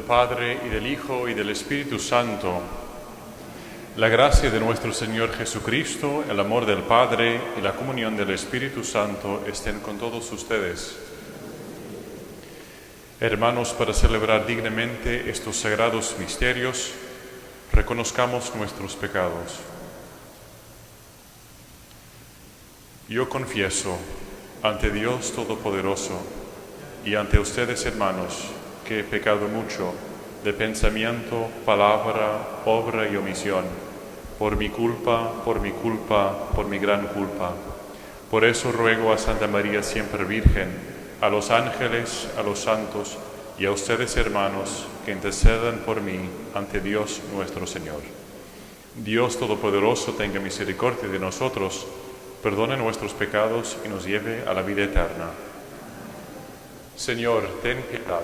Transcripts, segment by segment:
Padre, y del Hijo, y del Espíritu Santo. La gracia de nuestro Señor Jesucristo, el amor del Padre y la comunión del Espíritu Santo estén con todos ustedes. Hermanos, para celebrar dignamente estos sagrados misterios, reconozcamos nuestros pecados. Yo confieso ante Dios Todopoderoso y ante ustedes, hermanos, que he pecado mucho de pensamiento, palabra, obra y omisión, por mi culpa, por mi gran culpa. Por eso ruego a Santa María siempre Virgen, a los ángeles, a los santos y a ustedes, hermanos, que intercedan por mí ante Dios nuestro Señor. Dios Todopoderoso tenga misericordia de nosotros, perdone nuestros pecados y nos lleve a la vida eterna. Señor, ten piedad.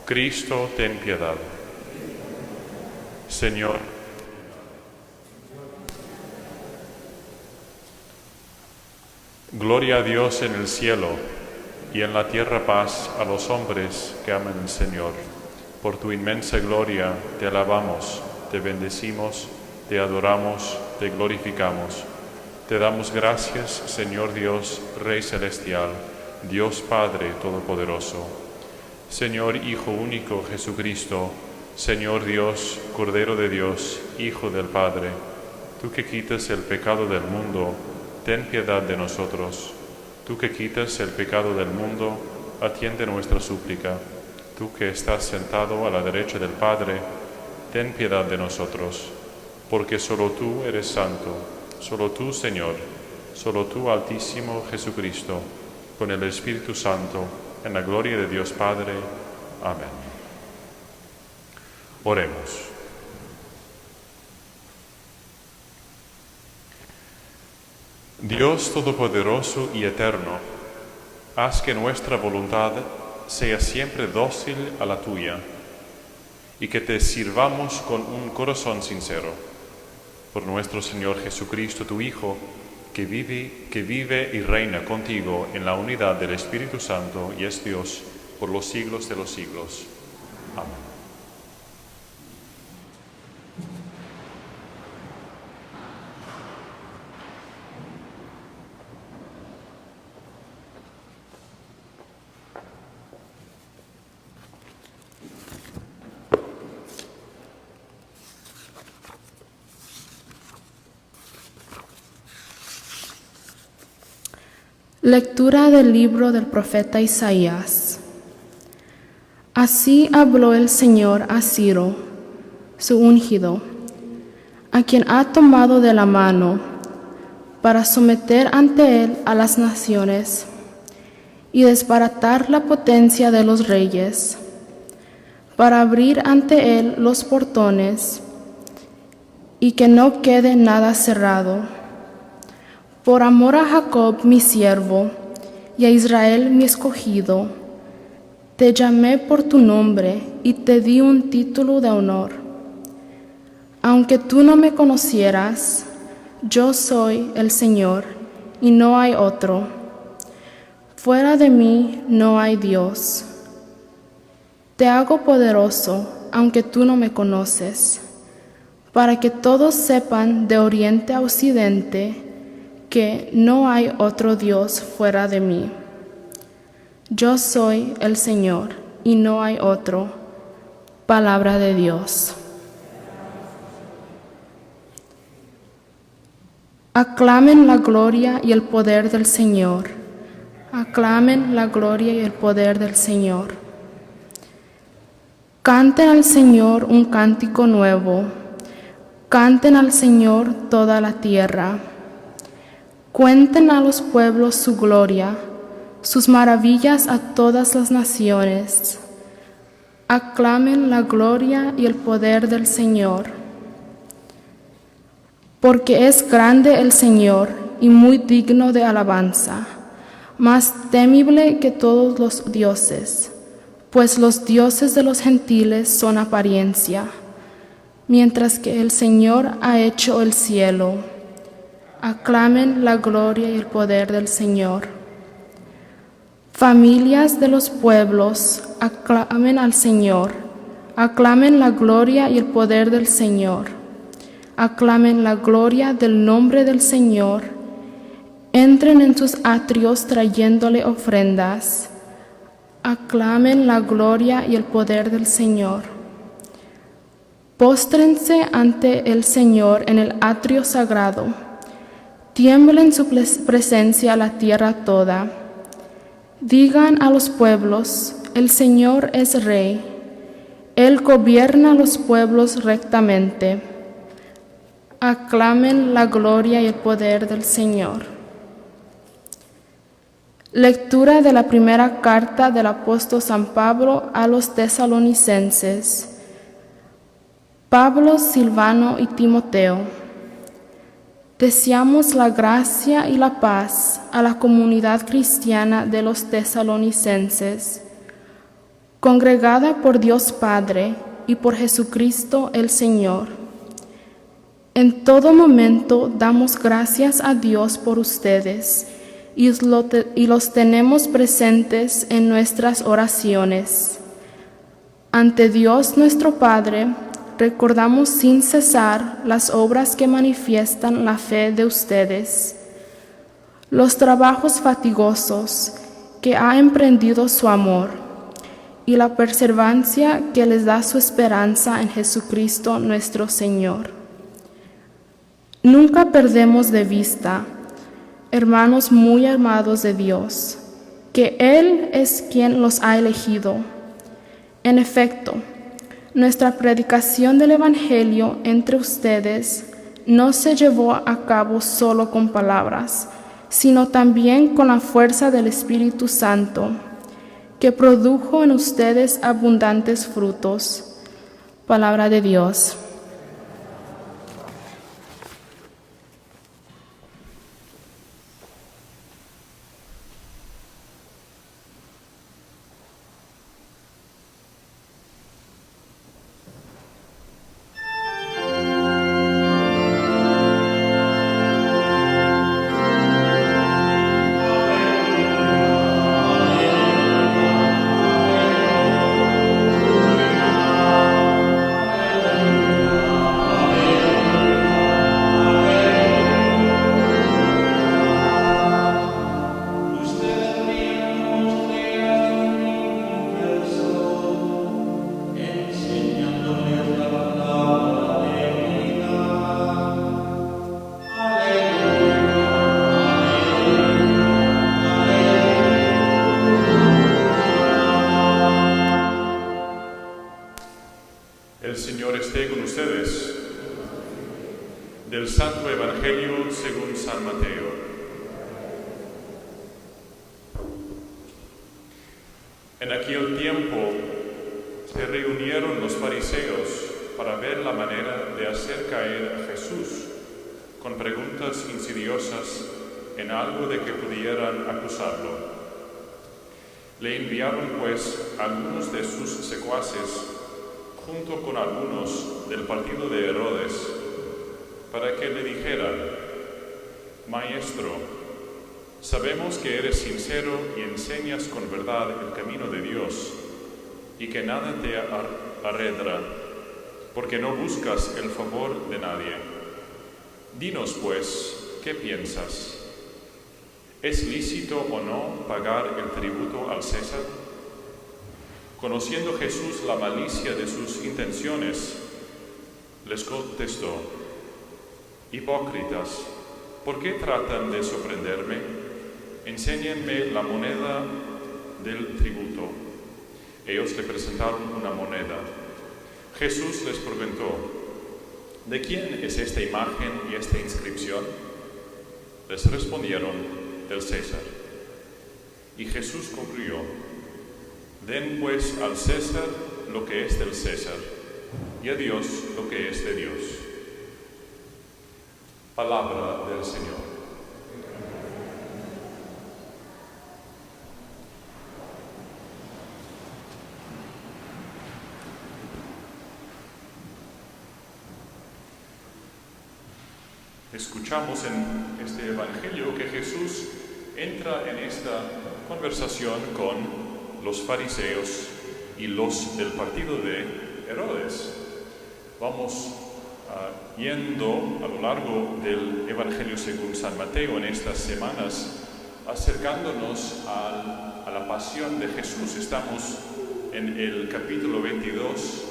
Cristo, ten piedad. Señor. Gloria a Dios en el cielo y en la tierra paz a los hombres que aman al Señor. Por tu inmensa gloria te alabamos, te bendecimos, te adoramos, te glorificamos. Te damos gracias, Señor Dios, Rey Celestial, Dios Padre Todopoderoso. Señor Hijo único Jesucristo, Señor Dios, Cordero de Dios, Hijo del Padre, tú que quitas el pecado del mundo, ten piedad de nosotros. Tú que quitas el pecado del mundo, atiende nuestra súplica. Tú que estás sentado a la derecha del Padre, ten piedad de nosotros. Porque solo tú eres santo, solo tú, Señor, solo tú, Altísimo Jesucristo, con el Espíritu Santo, en la gloria de Dios Padre. Amén. Oremos. Dios Todopoderoso y Eterno, haz que nuestra voluntad sea siempre dócil a la tuya y que te sirvamos con un corazón sincero. Por nuestro Señor Jesucristo, tu Hijo, que vive y reina contigo en la unidad del Espíritu Santo y es Dios por los siglos de los siglos. Amén. Lectura del libro del profeta Isaías. Así habló el Señor a Ciro, su ungido, a quien ha tomado de la mano para someter ante él a las naciones y desbaratar la potencia de los reyes, para abrir ante él los portones y que no quede nada cerrado. Por amor a Jacob mi siervo, y a Israel mi escogido, te llamé por tu nombre y te di un título de honor. Aunque tú no me conocieras, yo soy el Señor, y no hay otro. Fuera de mí no hay Dios. Te hago poderoso, aunque tú no me conoces, para que todos sepan de oriente a occidente que no hay otro Dios fuera de mí. Yo soy el Señor y no hay otro. Palabra de Dios. Aclamen la gloria y el poder del Señor. Aclamen la gloria y el poder del Señor. Canten al Señor un cántico nuevo. Canten al Señor toda la tierra. Cuenten a los pueblos su gloria, sus maravillas a todas las naciones. Aclamen la gloria y el poder del Señor. Porque es grande el Señor y muy digno de alabanza, más temible que todos los dioses, pues los dioses de los gentiles son apariencia, mientras que el Señor ha hecho el cielo. Aclamen la gloria y el poder del Señor. Familias de los pueblos, aclamen al Señor, aclamen la gloria y el poder del Señor, aclamen la gloria del nombre del Señor, entren en sus atrios trayéndole ofrendas, aclamen la gloria y el poder del Señor. Póstrense ante el Señor en el atrio sagrado, tiembla en su presencia la tierra toda. Digan a los pueblos, el Señor es Rey, Él gobierna a los pueblos rectamente. Aclamen la gloria y el poder del Señor. Lectura de la primera carta del apóstol San Pablo a los tesalonicenses. Pablo, Silvano y Timoteo, deseamos la gracia y la paz a la comunidad cristiana de los tesalonicenses, congregada por Dios Padre y por Jesucristo el Señor. En todo momento damos gracias a Dios por ustedes y los tenemos presentes en nuestras oraciones. Ante Dios nuestro Padre, recordamos sin cesar las obras que manifiestan la fe de ustedes, los trabajos fatigosos que ha emprendido su amor y la perseverancia que les da su esperanza en Jesucristo nuestro Señor. Nunca perdemos de vista, hermanos muy amados de Dios, que Él es quien los ha elegido. En efecto, nuestra predicación del Evangelio entre ustedes no se llevó a cabo solo con palabras, sino también con la fuerza del Espíritu Santo, que produjo en ustedes abundantes frutos. Palabra de Dios. El Señor esté con ustedes. Del Santo Evangelio según San Mateo. En aquel tiempo se reunieron los fariseos para ver la manera de hacer caer a Jesús con preguntas insidiosas en algo de que pudieran acusarlo. Le enviaron pues algunos de sus secuaces junto con algunos del partido de Herodes, para que le dijeran: Maestro, sabemos que eres sincero y enseñas con verdad el camino de Dios, y que nada te arredra, porque no buscas el favor de nadie. Dinos pues, ¿qué piensas? ¿Es lícito o no pagar el tributo al César? Conociendo Jesús la malicia de sus intenciones, les contestó: Hipócritas, ¿por qué tratan de sorprenderme? Enséñenme la moneda del tributo. Ellos le presentaron una moneda. Jesús les preguntó: ¿de quién es esta imagen y esta inscripción? Les respondieron: del César. Y Jesús concluyó: Den pues al César lo que es del César, y a Dios lo que es de Dios. Palabra del Señor. Escuchamos en este Evangelio que Jesús entra en esta conversación con los fariseos y los del partido de Herodes. Vamos yendo a lo largo del Evangelio según San Mateo en estas semanas, acercándonos a la pasión de Jesús. Estamos en el capítulo 22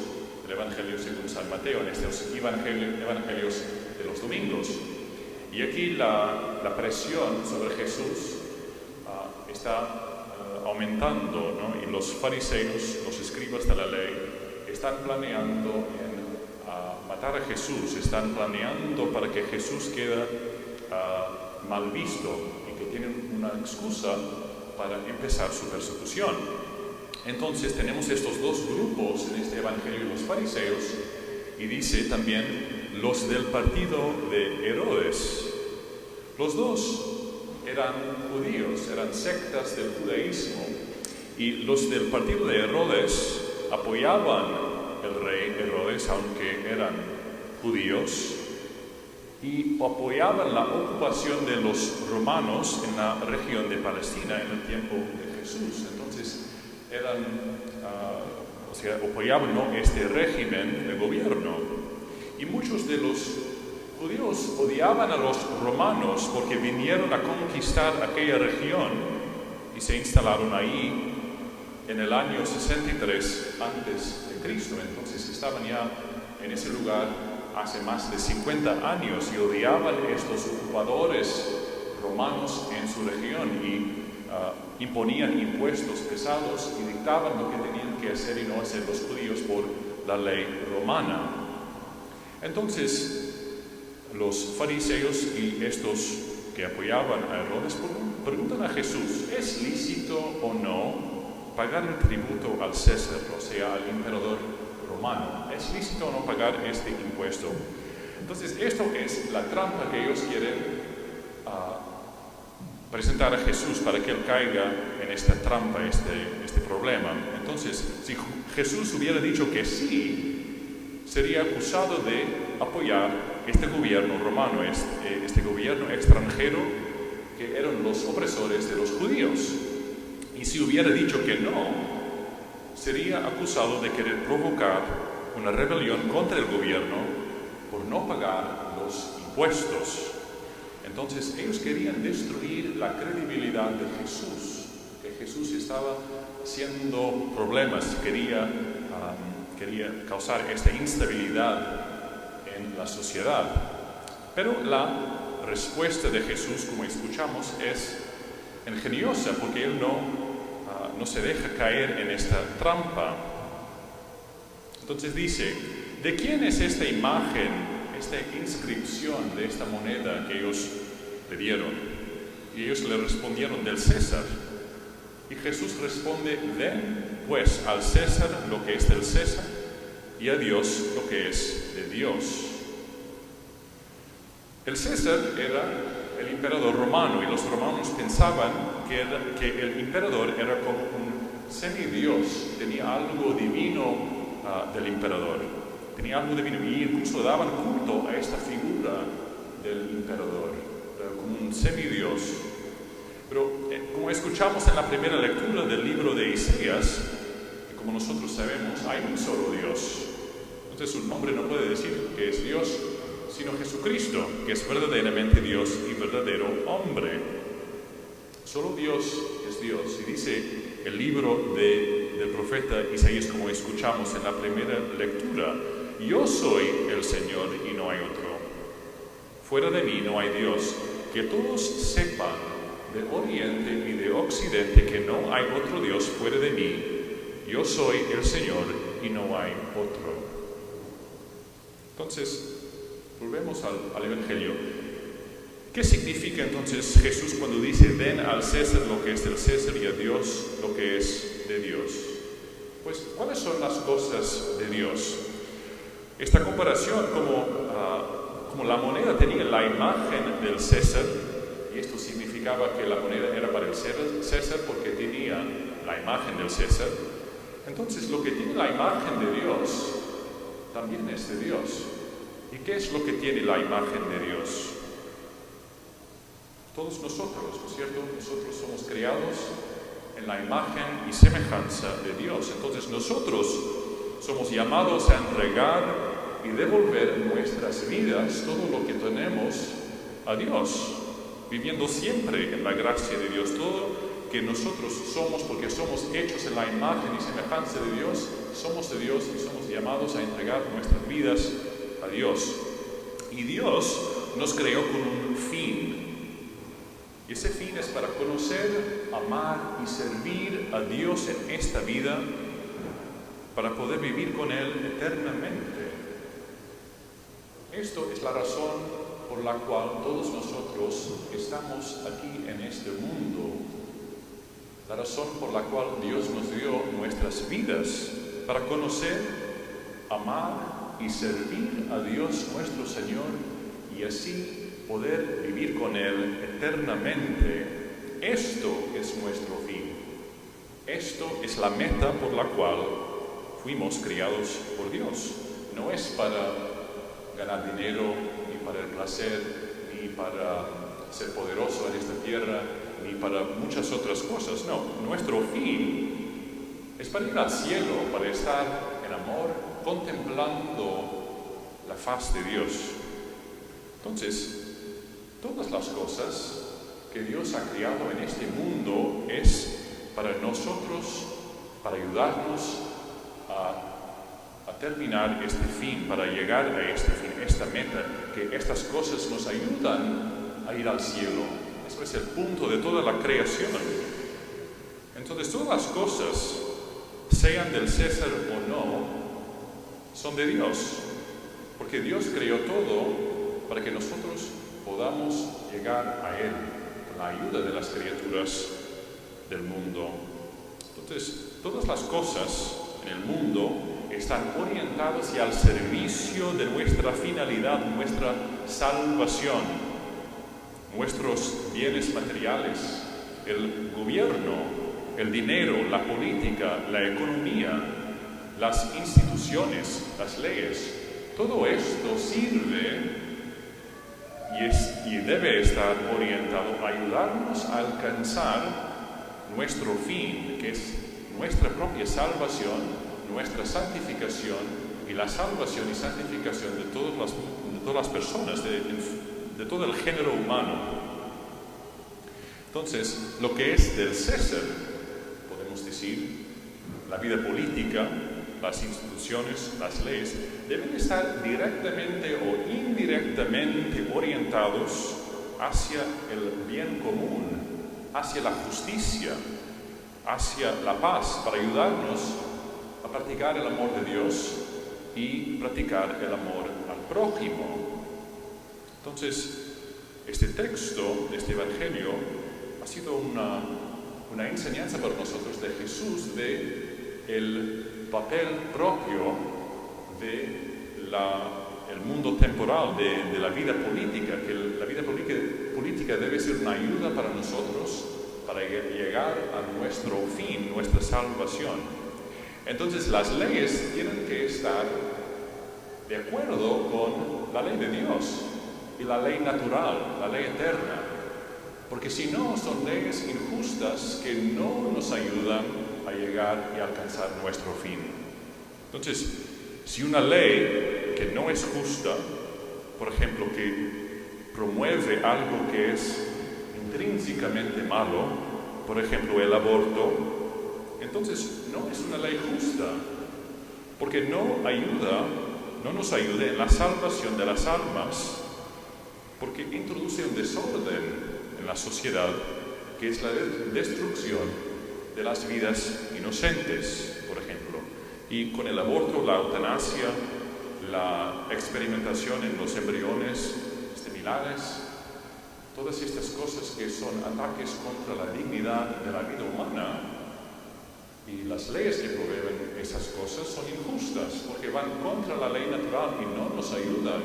del Evangelio según San Mateo, en estos evangelios de los domingos. Y aquí la presión sobre Jesús está aumentando, ¿no? Y los fariseos, los escribas de la ley, están planeando matar a Jesús, están planeando para que Jesús quede mal visto y que tienen una excusa para empezar su persecución. Entonces tenemos estos dos grupos en este evangelio, los fariseos, y dice también los del partido de Herodes. Los dos eran judíos, eran sectas del judaísmo, y los del partido de Herodes apoyaban el rey Herodes, aunque eran judíos, y apoyaban la ocupación de los romanos en la región de Palestina en el tiempo de Jesús. Entonces apoyaban, ¿no?, este régimen de gobierno. Y muchos de los judíos odiaban a los romanos porque vinieron a conquistar aquella región y se instalaron ahí en el año 63 antes de Cristo. Entonces estaban ya en ese lugar hace más de 50 años y odiaban a estos ocupadores romanos en su región y imponían impuestos pesados y dictaban lo que tenían que hacer y no hacer los judíos por la ley romana. Entonces los fariseos y estos que apoyaban a Herodes preguntan a Jesús: ¿es lícito o no pagar el tributo al César, o sea, al emperador romano? ¿Es lícito o no pagar este impuesto? Entonces, esto es la trampa que ellos quieren presentar a Jesús para que él caiga en esta trampa, este problema. Entonces, si Jesús hubiera dicho que sí, sería acusado de apoyar este gobierno romano, este gobierno extranjero que eran los opresores de los judíos. Y si hubiera dicho que no, sería acusado de querer provocar una rebelión contra el gobierno por no pagar los impuestos. Entonces ellos querían destruir la credibilidad de Jesús, que Jesús estaba haciendo problemas, quería causar esta instabilidad en la sociedad. Pero la respuesta de Jesús, como escuchamos, es ingeniosa, porque él no se deja caer en esta trampa. Entonces dice: ¿de quién es esta imagen, esta inscripción de esta moneda que ellos le dieron? Y ellos le respondieron: del César. Y Jesús responde: den pues al César lo que es del César y a Dios lo que es de Dios. El César era el emperador romano, y los romanos pensaban que el emperador era como un semidios, tenía algo divino del emperador, tenía algo divino, y incluso daban culto a esta figura del emperador, como un semidios. Pero como escuchamos en la primera lectura del libro de Isaías, y como nosotros sabemos, hay un solo Dios. Entonces su nombre no puede decir que es Dios, sino Jesucristo, que es verdaderamente Dios y verdadero hombre. Solo Dios es Dios. Y dice el libro del profeta Isaías, como escuchamos en la primera lectura: yo soy el Señor y no hay otro. Fuera de mí no hay Dios. Que todos sepan de oriente y de occidente que no hay otro Dios fuera de mí. Yo soy el Señor y no hay otro. Entonces, volvemos al Evangelio. ¿Qué significa entonces Jesús cuando dice: den al César lo que es del César y a Dios lo que es de Dios? Pues, ¿cuáles son las cosas de Dios? Esta comparación, como la moneda tenía la imagen del César, y esto significaba que la moneda era para el César porque tenía la imagen del César. Entonces, lo que tiene la imagen de Dios también es de Dios. ¿Y qué es lo que tiene la imagen de Dios? Todos nosotros, ¿no es cierto? Nosotros somos creados en la imagen y semejanza de Dios. Entonces nosotros somos llamados a entregar y devolver nuestras vidas, todo lo que tenemos, a Dios, viviendo siempre en la gracia de Dios. Todo que nosotros somos, porque somos hechos en la imagen y semejanza de Dios, somos de Dios y somos llamados a entregar nuestras vidas a Dios. Y Dios nos creó con un fin. Y ese fin es para conocer, amar y servir a Dios en esta vida, para poder vivir con Él eternamente. Esto es la razón por la cual todos nosotros estamos aquí en este mundo. La razón por la cual Dios nos dio nuestras vidas, para conocer, amar y servir a Dios nuestro Señor y así poder vivir con Él eternamente. Esto es nuestro fin. Esto es la meta por la cual fuimos criados por Dios. No es para ganar dinero, ni para el placer, ni para ser poderoso en esta tierra, ni para muchas otras cosas. No, nuestro fin es para ir al cielo, para estar en amor, contemplando la faz de Dios. Entonces, todas las cosas que Dios ha creado en este mundo es para nosotros, para ayudarnos a terminar este fin, para llegar a este fin, esta meta, que estas cosas nos ayudan a ir al cielo. Eso es el punto de toda la creación. Entonces, todas las cosas, sean del César o no, son de Dios, porque Dios creó todo para que nosotros podamos llegar a Él, con la ayuda de las criaturas del mundo. Entonces, todas las cosas en el mundo están orientadas y al servicio de nuestra finalidad, nuestra salvación, nuestros bienes materiales, el gobierno, el dinero, la política, la economía, las instituciones, las leyes. Todo esto sirve y debe estar orientado a ayudarnos a alcanzar nuestro fin, que es nuestra propia salvación, nuestra santificación y la salvación y santificación de todas las personas, de todo el género humano. Entonces, lo que es del César, podemos decir, la vida política, las instituciones, las leyes, deben estar directamente o indirectamente orientados hacia el bien común, hacia la justicia, hacia la paz, para ayudarnos a practicar el amor de Dios y practicar el amor al prójimo. Entonces, este texto de este Evangelio ha sido una enseñanza para nosotros de Jesús, de el papel propio del mundo temporal, de la vida política, que la vida política debe ser una ayuda para nosotros para llegar a nuestro fin, nuestra salvación. Entonces las leyes tienen que estar de acuerdo con la ley de Dios y la ley natural, la ley eterna, porque si no son leyes injustas que no nos ayudan a llegar y alcanzar nuestro fin. Entonces, si una ley que no es justa, por ejemplo, que promueve algo que es intrínsecamente malo, por ejemplo, el aborto, entonces no es una ley justa, porque no nos ayuda en la salvación de las almas, porque introduce un desorden en la sociedad, que es la destrucción de las vidas inocentes, por ejemplo. Y con el aborto, la eutanasia, la experimentación en los embriones estemilares, todas estas cosas que son ataques contra la dignidad de la vida humana, y las leyes que promueven esas cosas son injustas, porque van contra la ley natural y no nos ayudan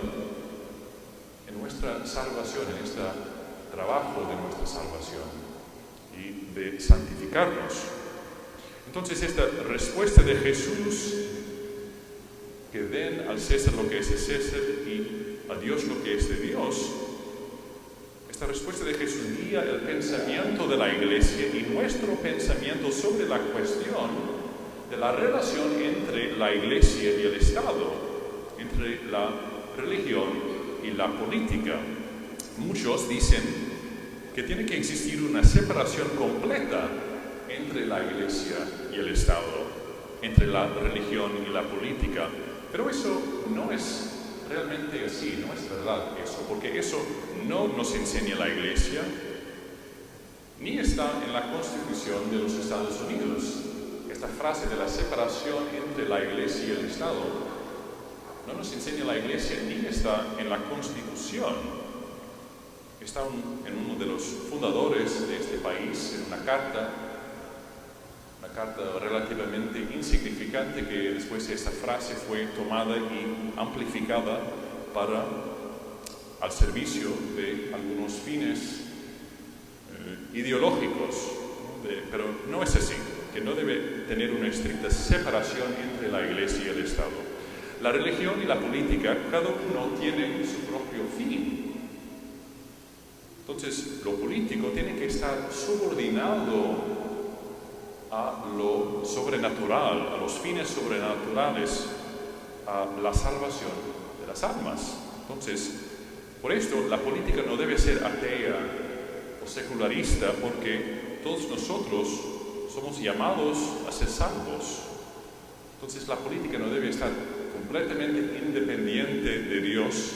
en nuestra salvación, en este trabajo de nuestra salvación y de santificarnos. Entonces, esta respuesta de Jesús, que den al César lo que es de César y a Dios lo que es de Dios, esta esta respuesta de Jesús guía el pensamiento de la Iglesia y nuestro pensamiento sobre la cuestión de la relación entre la Iglesia y el Estado, entre la religión y la política. Muchos dicen que tiene que existir una separación completa entre la Iglesia y el Estado, entre la religión y la política, pero eso no es realmente así, no es verdad eso, porque eso no nos enseña la Iglesia, ni está en la Constitución de los Estados Unidos. Esta frase de la separación entre la Iglesia y el Estado no nos enseña la Iglesia, ni está en la Constitución. Está en uno de los fundadores de este país, en una carta relativamente insignificante, que después esta frase fue tomada y amplificada al servicio de algunos fines ideológicos, pero no es así, que no debe tener una estricta separación entre la Iglesia y el Estado. La religión y la política, cada uno tiene su propio fin. Entonces, lo político tiene que estar subordinado a lo sobrenatural, a los fines sobrenaturales, a la salvación de las almas. Entonces, por esto, la política no debe ser atea o secularista, porque todos nosotros somos llamados a ser salvos. Entonces, la política no debe estar completamente independiente de Dios,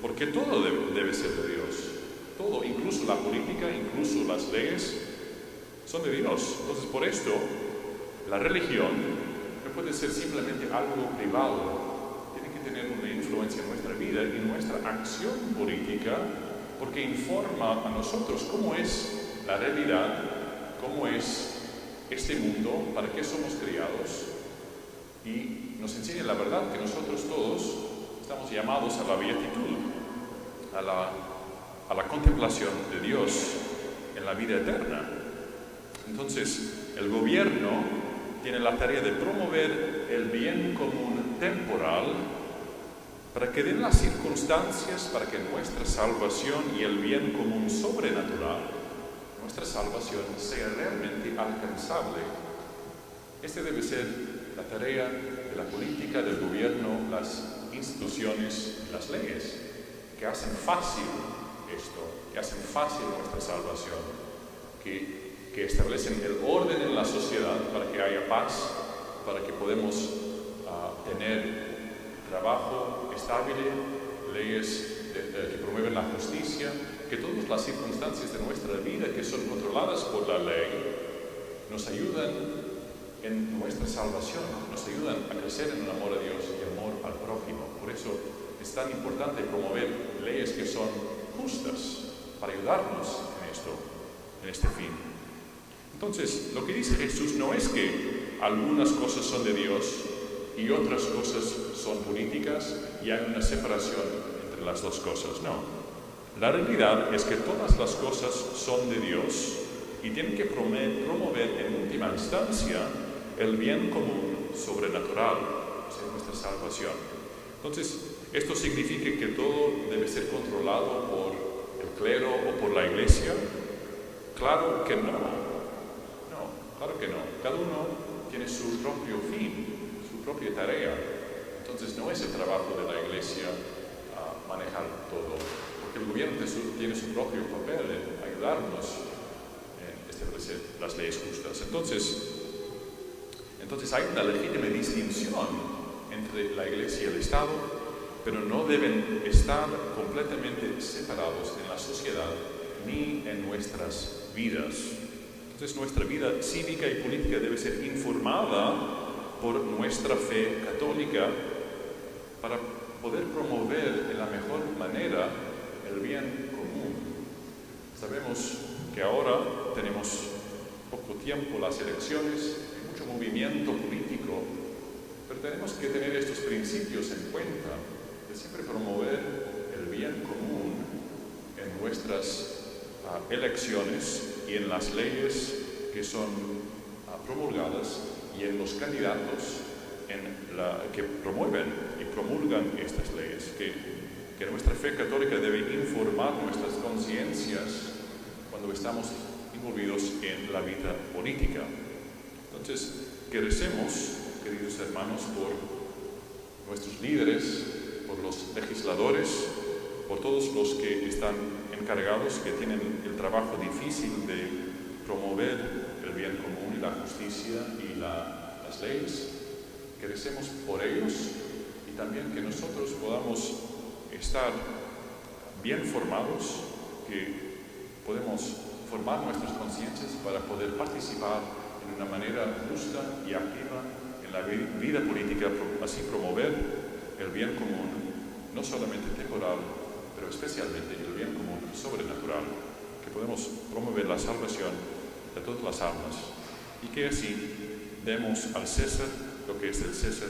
porque todo debe ser de Dios. Todo, incluso la política, incluso las leyes, son de Dios. Entonces, por esto, la religión no puede ser simplemente algo privado. Tiene que tener una influencia en nuestra vida y nuestra acción política, porque informa a nosotros cómo es la realidad, cómo es este mundo, para qué somos criados, y nos enseña la verdad que nosotros todos estamos llamados a la beatitud, a la contemplación de Dios en la vida eterna. Entonces, el gobierno tiene la tarea de promover el bien común temporal para que den las circunstancias para que nuestra salvación y el bien común sobrenatural, nuestra salvación, sea realmente alcanzable. Este debe ser la tarea de la política, del gobierno, las instituciones y las leyes, que hacen fácil esto, que hacen fácil nuestra salvación, que establecen el orden en la sociedad para que haya paz, para que podamos tener trabajo estable, leyes que promueven la justicia, que todas las circunstancias de nuestra vida que son controladas por la ley nos ayudan en nuestra salvación, nos ayudan a crecer en un amor a Dios y amor al prójimo. Por eso es tan importante promover leyes que son justas para ayudarnos en esto, en este fin. Entonces, lo que dice Jesús no es que algunas cosas son de Dios y otras cosas son políticas y hay una separación entre las dos cosas. No. La realidad es que todas las cosas son de Dios y tienen que promover en última instancia el bien común sobrenatural, o sea, nuestra salvación. Entonces, esto significa que todo debe ser controlado por el clero o por la Iglesia. Claro que no. Claro que no. Cada uno tiene su propio fin, su propia tarea. Entonces no es el trabajo de la Iglesia manejar todo, porque el gobierno tiene su propio papel en ayudarnos en establecer las leyes justas. Entonces hay una legítima distinción entre la Iglesia y el Estado, pero no deben estar completamente separados en la sociedad ni en nuestras vidas. Entonces nuestra vida cívica y política debe ser informada por nuestra fe católica para poder promover de la mejor manera el bien común. Sabemos que ahora tenemos poco tiempo, las elecciones, hay mucho movimiento político, pero tenemos que tener estos principios en cuenta, de siempre promover el bien común en nuestras elecciones y en las leyes que son promulgadas y en los candidatos que promueven y promulgan estas leyes, que que nuestra fe católica debe informar nuestras conciencias cuando estamos envolvidos en la vida política. Entonces, que recemos, queridos hermanos, por nuestros líderes, por los legisladores, por todos los que están encargados, que tienen el trabajo difícil de promover el bien común y la justicia y las leyes. Que recemos por ellos y también que nosotros podamos estar bien formados, que podemos formar nuestras conciencias para poder participar en una manera justa y activa en la vida política, así promover el bien común, no solamente temporal, pero especialmente el bien común sobrenatural, que podemos promover la salvación de todas las almas y que así demos al César lo que es del César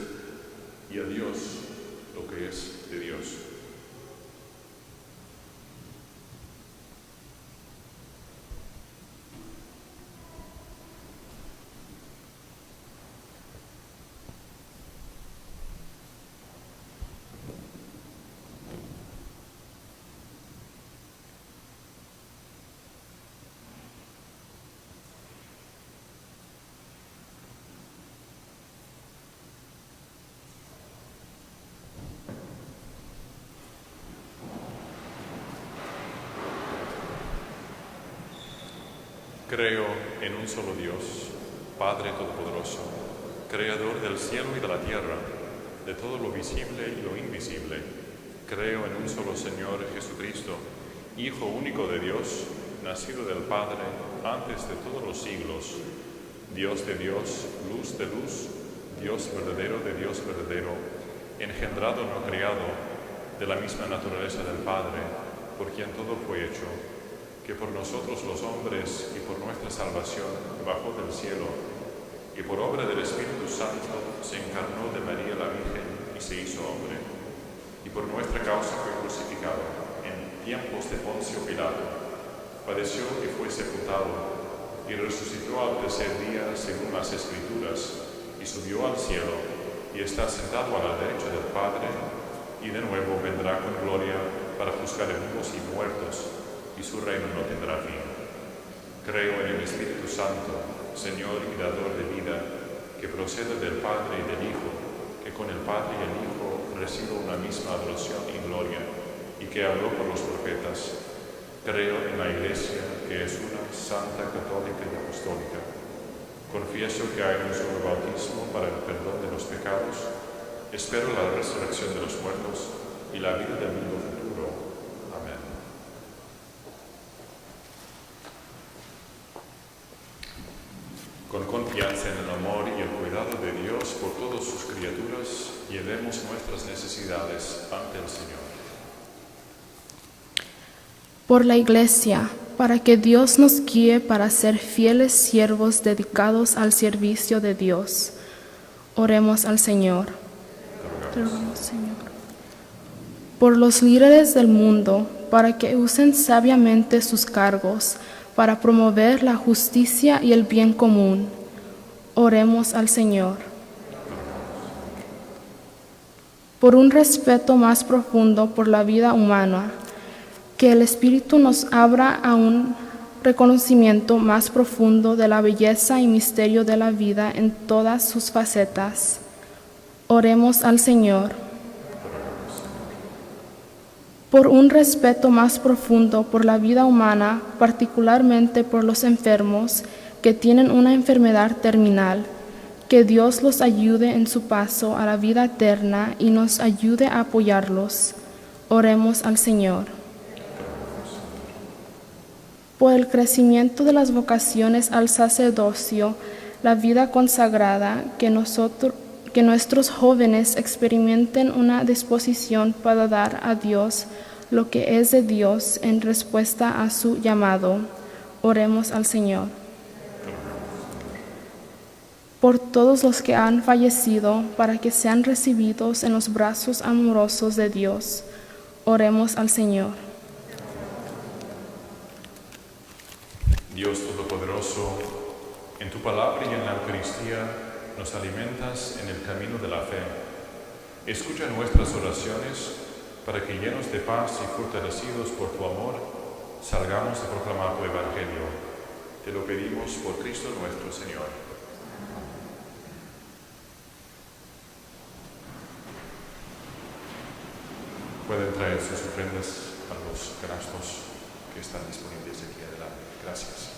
y a Dios lo que es de Dios. Creo en un solo Dios, Padre Todopoderoso, Creador del cielo y de la tierra, de todo lo visible y lo invisible. Creo en un solo Señor Jesucristo, Hijo único de Dios, nacido del Padre antes de todos los siglos, Dios de Dios, luz de luz, Dios verdadero de Dios verdadero, engendrado no criado, de la misma naturaleza del Padre, por quien todo fue hecho, que por nosotros los hombres y por nuestra salvación bajó del cielo, y por obra del Espíritu Santo se encarnó de María la Virgen y se hizo hombre, y por nuestra causa fue crucificado en tiempos de Poncio Pilato, padeció y fue sepultado, y resucitó al tercer día según las Escrituras, y subió al cielo, y está sentado a la derecha del Padre, y de nuevo vendrá con gloria para juzgar a vivos y muertos, y su reino no tendrá fin. Creo en el Espíritu Santo, Señor y Dador de vida, que procede del Padre y del Hijo, que con el Padre y el Hijo recibe una misma adoración y gloria, y que habló por los profetas. Creo en la Iglesia, que es una, santa, católica y apostólica. Confieso que hay un solo bautismo para el perdón de los pecados. Espero la resurrección de los muertos y la vida del mundo futuro. Amén. Con confianza en el amor y el cuidado de Dios por todas sus criaturas, llevemos nuestras necesidades ante el Señor. Por la Iglesia, para que Dios nos guíe para ser fieles siervos dedicados al servicio de Dios. Oremos al Señor. Oremos, Señor. Por los líderes del mundo, para que usen sabiamente sus cargos, para promover la justicia y el bien común. Oremos al Señor. Por un respeto más profundo por la vida humana, que el Espíritu nos abra a un reconocimiento más profundo de la belleza y misterio de la vida en todas sus facetas. Oremos al Señor. Por un respeto más profundo por la vida humana, particularmente por los enfermos que tienen una enfermedad terminal, que Dios los ayude en su paso a la vida eterna y nos ayude a apoyarlos. Oremos al Señor. Por el crecimiento de las vocaciones al sacerdocio, la vida consagrada, que nuestros jóvenes experimenten una disposición para dar a Dios lo que es de Dios en respuesta a su llamado. Oremos al Señor. Por todos los que han fallecido, para que sean recibidos en los brazos amorosos de Dios. Oremos al Señor. Dios Todopoderoso, en tu palabra y en la Eucaristía nos alimentas en el camino de la fe. Escucha nuestras oraciones para que llenos de paz y fortalecidos por tu amor, salgamos a proclamar tu Evangelio. Te lo pedimos por Cristo nuestro Señor. Pueden traer sus ofrendas a los canastos que están disponibles aquí adelante. Gracias.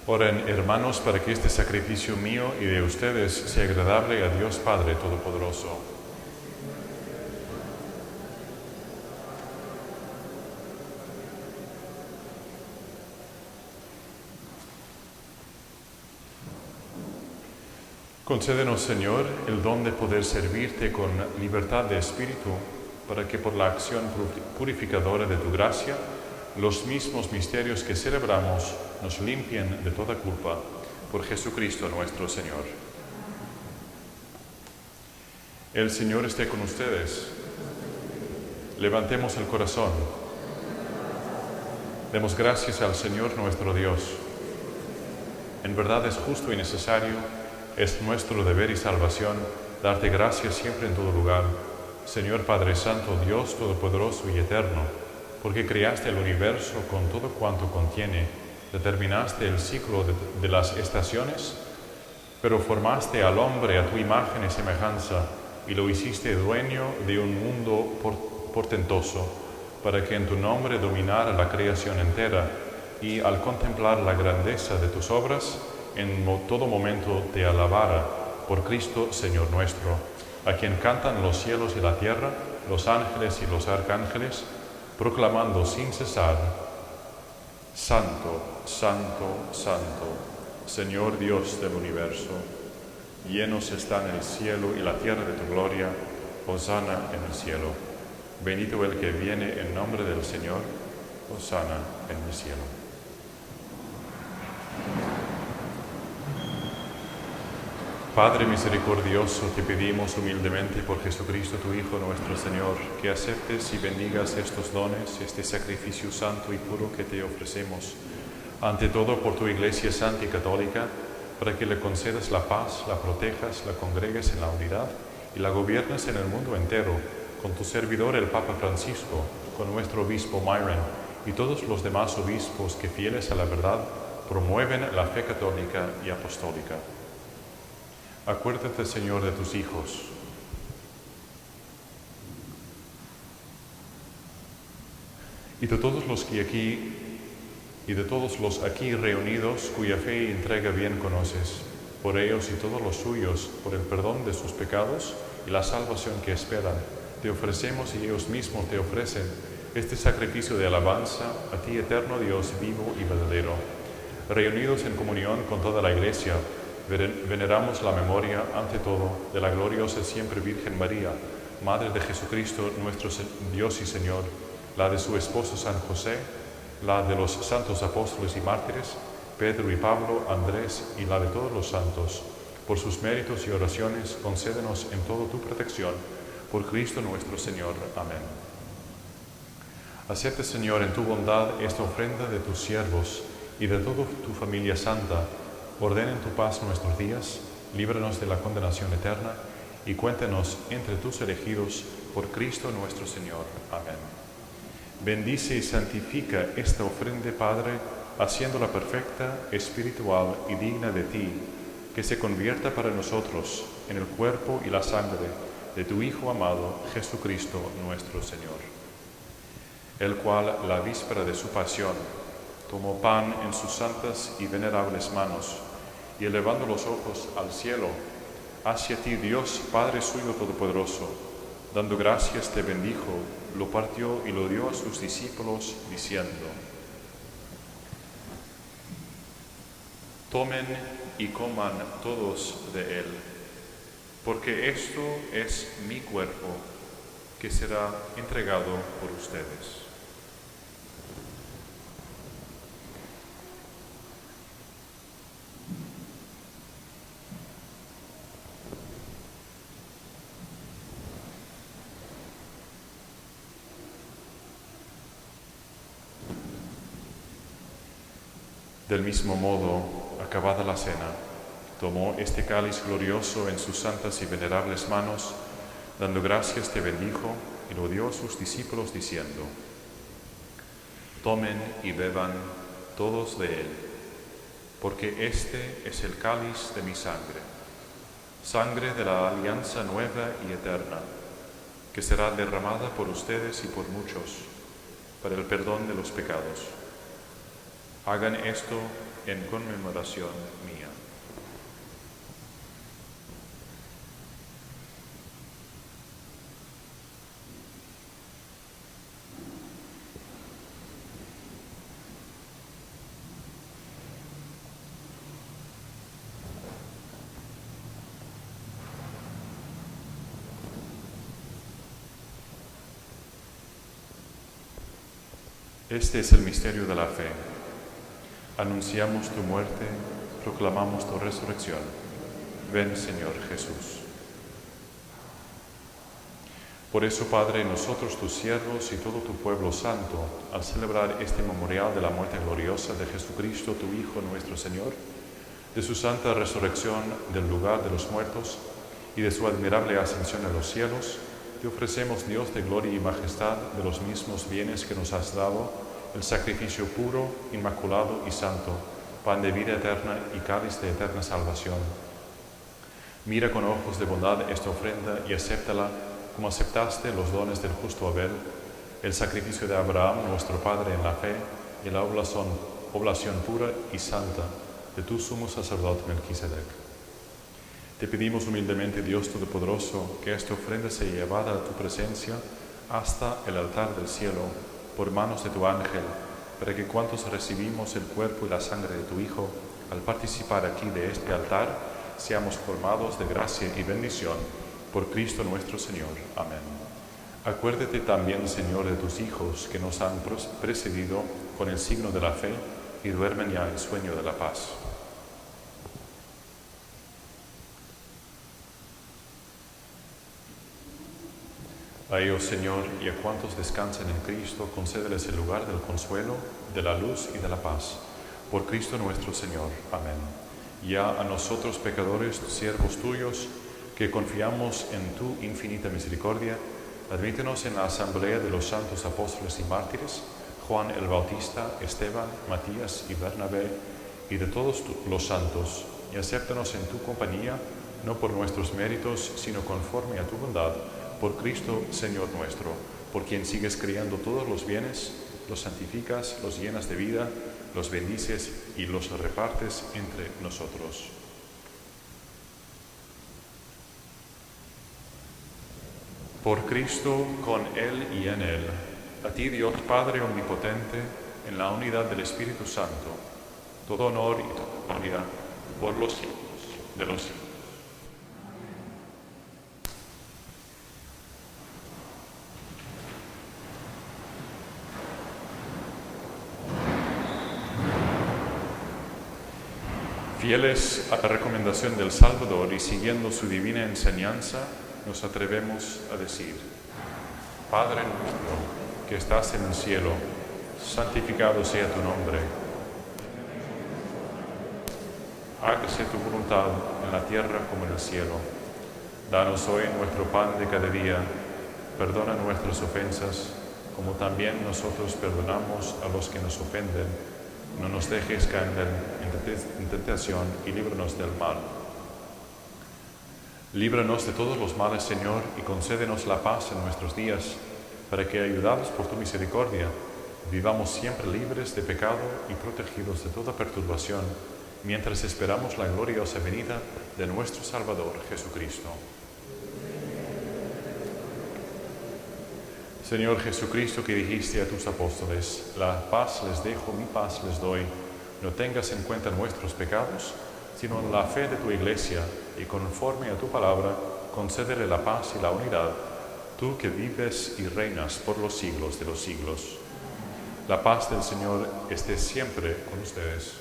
Oren, hermanos, para que este sacrificio mío y de ustedes sea agradable a Dios Padre Todopoderoso. Concédenos, Señor, el don de poder servirte con libertad de espíritu, para que por la acción purificadora de tu gracia, los mismos misterios que celebramos nos limpien de toda culpa, por Jesucristo nuestro Señor. El Señor esté con ustedes. Levantemos el corazón. Demos gracias al Señor nuestro Dios. En verdad es justo y necesario, es nuestro deber y salvación, darte gracias siempre en todo lugar, Señor Padre Santo, Dios Todopoderoso y Eterno, porque creaste el universo con todo cuanto contiene, determinaste el ciclo de las estaciones, pero formaste al hombre a tu imagen y semejanza, y lo hiciste dueño de un mundo portentoso, para que en tu nombre dominara la creación entera, y al contemplar la grandeza de tus obras, en todo momento te alabara, por Cristo Señor nuestro, a quien cantan los cielos y la tierra, los ángeles y los arcángeles, proclamando sin cesar: Santo, Santo, Santo, Señor Dios del universo, llenos están el cielo y la tierra de tu gloria, hosana en el cielo. Bendito el que viene en nombre del Señor, hosana en el cielo. Padre misericordioso, te pedimos humildemente por Jesucristo, tu Hijo nuestro Señor, que aceptes y bendigas estos dones, este sacrificio santo y puro que te ofrecemos, ante todo por tu Iglesia Santa y Católica, para que le concedas la paz, la protejas, la congregues en la unidad y la gobiernes en el mundo entero, con tu servidor el Papa Francisco, con nuestro obispo Myron y todos los demás obispos que, fieles a la verdad, promueven la fe católica y apostólica. Acuérdate, Señor, de tus hijos. Y de todos los aquí reunidos, cuya fe y entrega bien conoces, por ellos y todos los suyos, por el perdón de sus pecados y la salvación que esperan, te ofrecemos y ellos mismos te ofrecen este sacrificio de alabanza a ti, eterno Dios vivo y verdadero. Reunidos en comunión con toda la Iglesia, veneramos la memoria, ante todo, de la gloriosa siempre Virgen María, Madre de Jesucristo, nuestro Dios y Señor, la de su esposo San José, la de los santos apóstoles y mártires, Pedro y Pablo, Andrés y la de todos los santos. Por sus méritos y oraciones, concédenos en todo tu protección, por Cristo nuestro Señor. Amén. Acepta, Señor, en tu bondad esta ofrenda de tus siervos y de toda tu familia santa. Ordena en tu paz nuestros días, líbranos de la condenación eterna y cuéntanos entre tus elegidos por Cristo nuestro Señor. Amén. Bendice y santifica esta ofrenda, Padre, haciéndola perfecta, espiritual y digna de ti, que se convierta para nosotros en el cuerpo y la sangre de tu Hijo amado, Jesucristo nuestro Señor, el cual, la víspera de su pasión, tomó pan en sus santas y venerables manos, y elevando los ojos al cielo, hacia ti, Dios, Padre suyo todopoderoso, dando gracias te bendijo, lo partió y lo dio a sus discípulos, diciendo: Tomen y coman todos de él, porque esto es mi cuerpo, que será entregado por ustedes. Del mismo modo, acabada la cena, tomó este cáliz glorioso en sus santas y venerables manos, dando gracias te bendijo y lo dio a sus discípulos diciendo: Tomen y beban todos de él, porque este es el cáliz de mi sangre, sangre de la alianza nueva y eterna, que será derramada por ustedes y por muchos, para el perdón de los pecados. Hagan esto en conmemoración mía. Este es el misterio de la fe. Anunciamos tu muerte, proclamamos tu resurrección. Ven, Señor Jesús. Por eso, Padre, nosotros tus siervos y todo tu pueblo santo, al celebrar este memorial de la muerte gloriosa de Jesucristo, tu Hijo nuestro Señor, de su santa resurrección del lugar de los muertos y de su admirable ascensión a los cielos, te ofrecemos, Dios de gloria y majestad, de los mismos bienes que nos has dado, el sacrificio puro, inmaculado y santo, pan de vida eterna y cáliz de eterna salvación. Mira con ojos de bondad esta ofrenda y acéptala como aceptaste los dones del justo Abel, el sacrificio de Abraham, nuestro Padre en la fe, y la oblación pura y santa de tu sumo sacerdote Melquisedec. Te pedimos humildemente, Dios Todopoderoso, que esta ofrenda sea llevada a tu presencia hasta el altar del cielo, por manos de tu ángel, para que cuantos recibimos el cuerpo y la sangre de tu Hijo, al participar aquí de este altar, seamos colmados de gracia y bendición, por Cristo nuestro Señor. Amén. Acuérdate también, Señor, de tus hijos que nos han precedido con el signo de la fe y duermen ya en sueño de la paz. A ellos, Señor, y a cuantos descansan en Cristo, concédeles el lugar del consuelo, de la luz y de la paz. Por Cristo nuestro Señor. Amén. Ya a nosotros, pecadores, siervos tuyos, que confiamos en tu infinita misericordia, admítenos en la asamblea de los santos apóstoles y mártires, Juan el Bautista, Esteban, Matías y Bernabé, y de todos los santos, y acéptanos en tu compañía no por nuestros méritos, sino conforme a tu bondad, por Cristo, Señor nuestro, por quien sigues creando todos los bienes, los santificas, los llenas de vida, los bendices y los repartes entre nosotros. Por Cristo, con Él y en Él, a ti Dios Padre Omnipotente, en la unidad del Espíritu Santo, todo honor y toda gloria por los siglos de los siglos. Fieles a la recomendación del Salvador y siguiendo su divina enseñanza, nos atrevemos a decir: Padre nuestro, que estás en el cielo, santificado sea tu nombre. Hágase tu voluntad en la tierra como en el cielo. Danos hoy nuestro pan de cada día. Perdona nuestras ofensas, como también nosotros perdonamos a los que nos ofenden. No nos dejes caer en tentación y líbranos del mal. Líbranos de todos los males, Señor, y concédenos la paz en nuestros días, para que, ayudados por tu misericordia, vivamos siempre libres de pecado y protegidos de toda perturbación, mientras esperamos la gloriosa venida de nuestro Salvador Jesucristo. Señor Jesucristo, que dijiste a tus apóstoles: la paz les dejo, mi paz les doy, no tengas en cuenta nuestros pecados, sino en la fe de tu Iglesia, y conforme a tu palabra, concédele la paz y la unidad, tú que vives y reinas por los siglos de los siglos. La paz del Señor esté siempre con ustedes.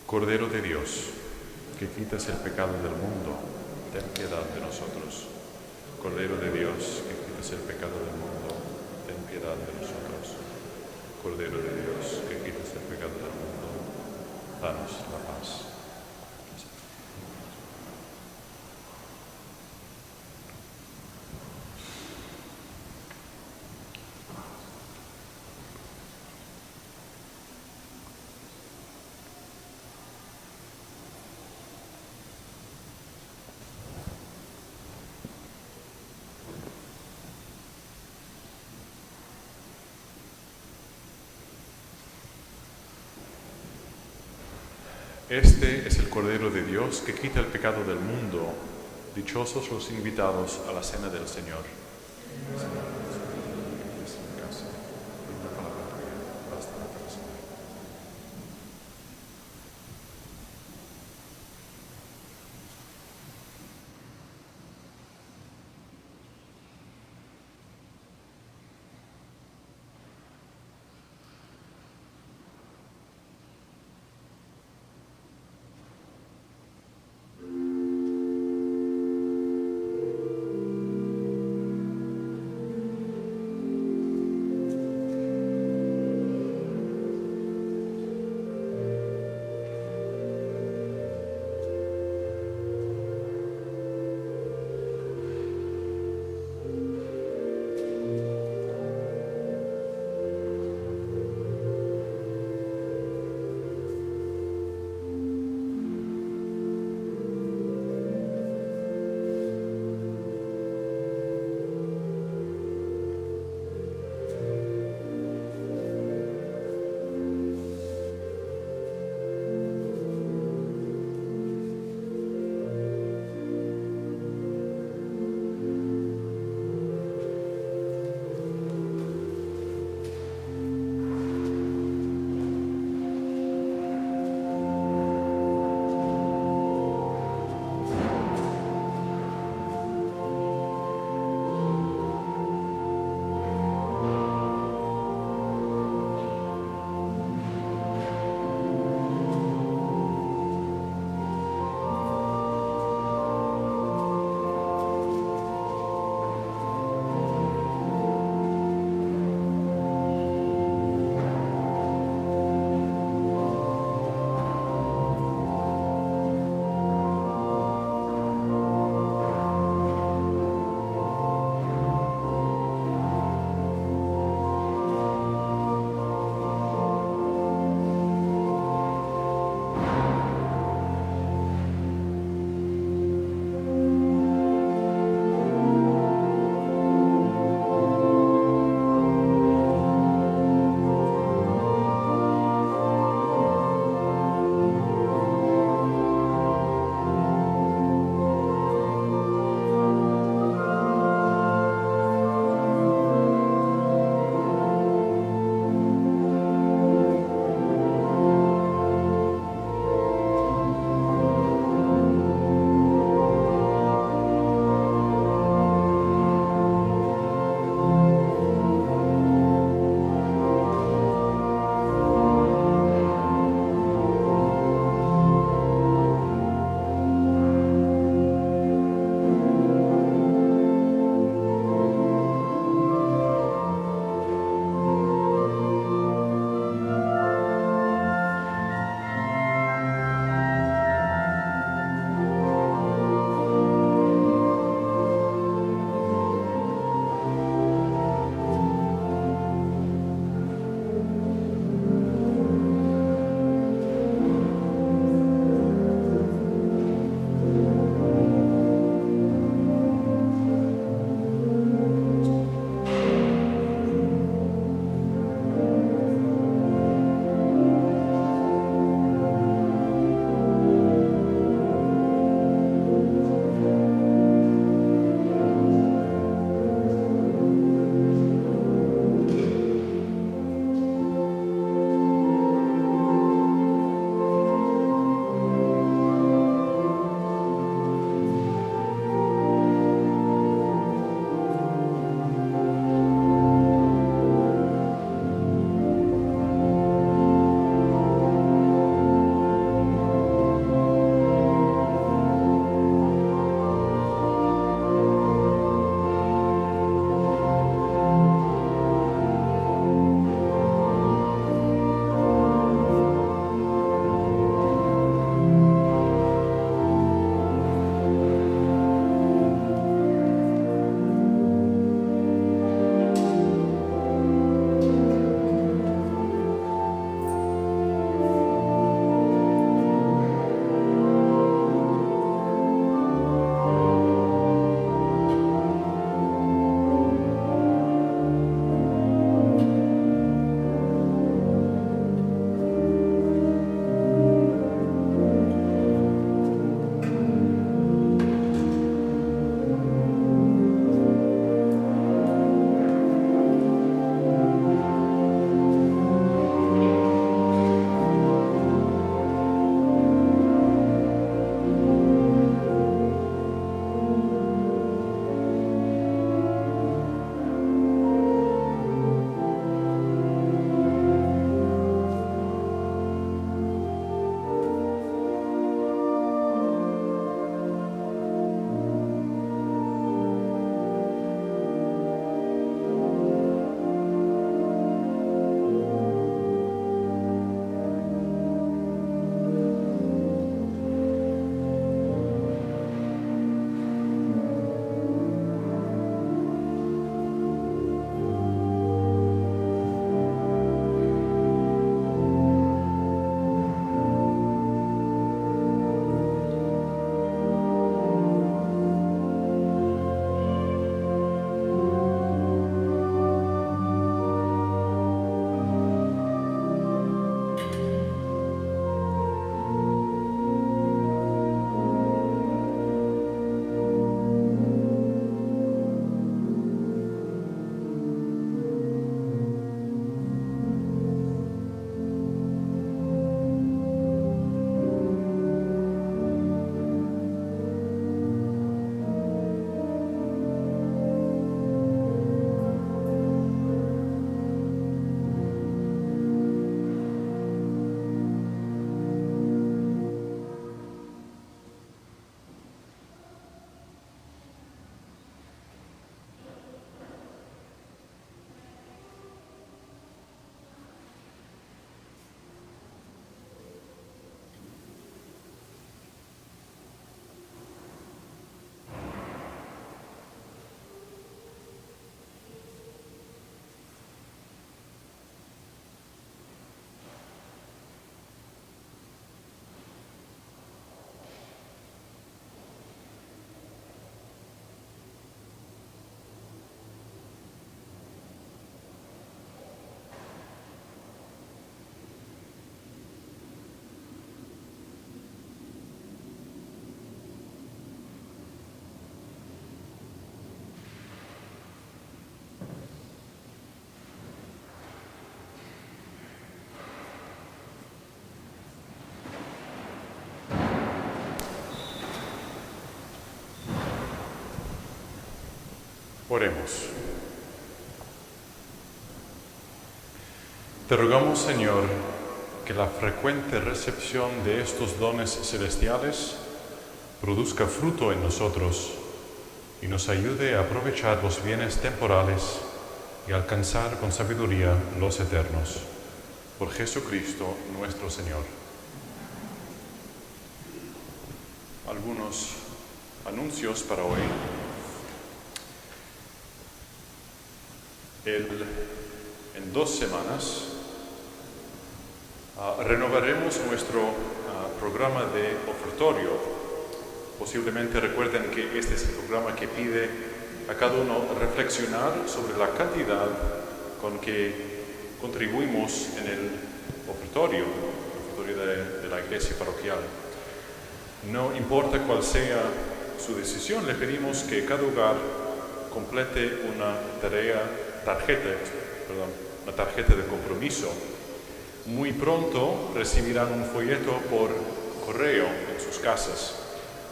Cordero de Dios, que quitas el pecado del mundo, ten piedad de nosotros. Cordero de Dios, que quitas el pecado del mundo, ten piedad de nosotros. Cordero de Dios, que quitas el pecado del mundo, danos la paz. Este es el Cordero de Dios que quita el pecado del mundo. Dichosos los invitados a la cena del Señor. Oremos. Te rogamos, Señor, que la frecuente recepción de estos dones celestiales produzca fruto en nosotros y nos ayude a aprovechar los bienes temporales y alcanzar con sabiduría los eternos. Por Jesucristo nuestro Señor. Algunos anuncios para hoy. En 2 semanas renovaremos nuestro programa de ofertorio. Posiblemente recuerden que este es el programa que pide a cada uno reflexionar sobre la cantidad con que contribuimos en el ofertorio de la iglesia parroquial. No importa cuál sea su decisión, le pedimos que cada hogar complete una tarjeta de compromiso. Muy pronto recibirán un folleto por correo en sus casas.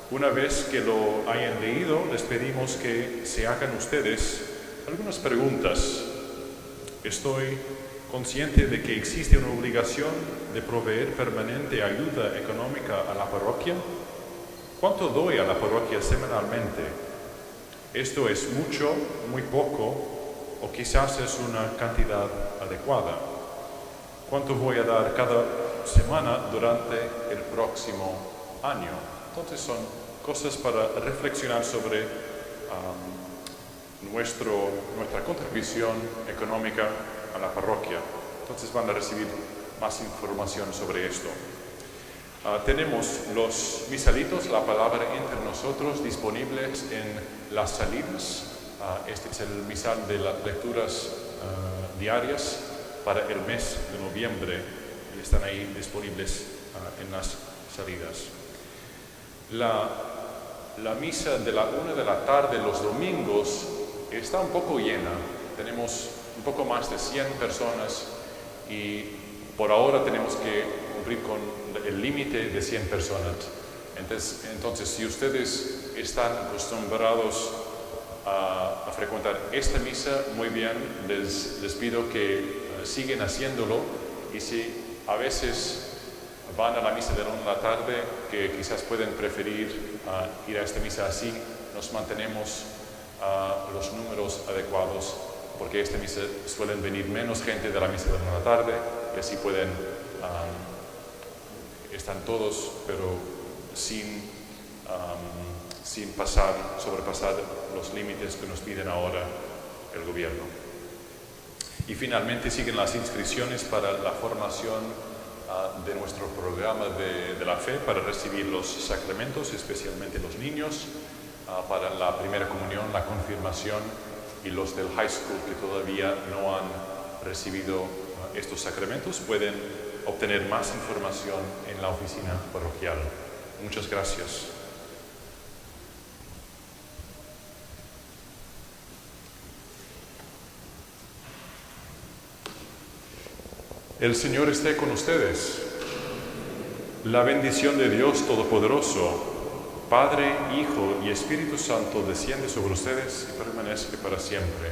Una vez que lo hayan leído, les pedimos que se hagan ustedes algunas preguntas. Estoy consciente de que existe una obligación de proveer permanente ayuda económica a la parroquia. ¿Cuánto doy a la parroquia semanalmente? ¿Esto es mucho, muy poco, o quizás es una cantidad adecuada? ¿Cuánto voy a dar cada semana durante el próximo año? Entonces son cosas para reflexionar sobre nuestra contribución económica a la parroquia. Entonces van a recibir más información sobre esto. Tenemos los misalitos, la palabra entre nosotros, disponibles en las salidas. Este es el misal de las lecturas diarias para el mes de noviembre y están ahí disponibles en las salidas. La misa de la 1 de la tarde los domingos está un poco llena. Tenemos un poco más de 100 personas y por ahora tenemos que cumplir con el límite de 100 personas. Entonces, si ustedes están acostumbrados a frecuentar esta misa, muy bien, les pido que siguen haciéndolo, y si a veces van a la misa de la 1 de la tarde, que quizás pueden preferir ir a esta misa así, nos mantenemos los números adecuados, porque a esta misa suelen venir menos gente de la misa de la 1 de la tarde, y así pueden, están todos, pero sin sobrepasar los límites que nos piden ahora el gobierno. Y finalmente siguen las inscripciones para la formación de nuestro programa de la fe para recibir los sacramentos, especialmente los niños, para la primera comunión, la confirmación, y los del high school que todavía no han recibido estos sacramentos pueden obtener más información en la oficina parroquial. Muchas gracias. El Señor esté con ustedes. La bendición de Dios Todopoderoso, Padre, Hijo y Espíritu Santo, desciende sobre ustedes y permanezca para siempre.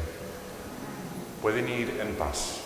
Pueden ir en paz.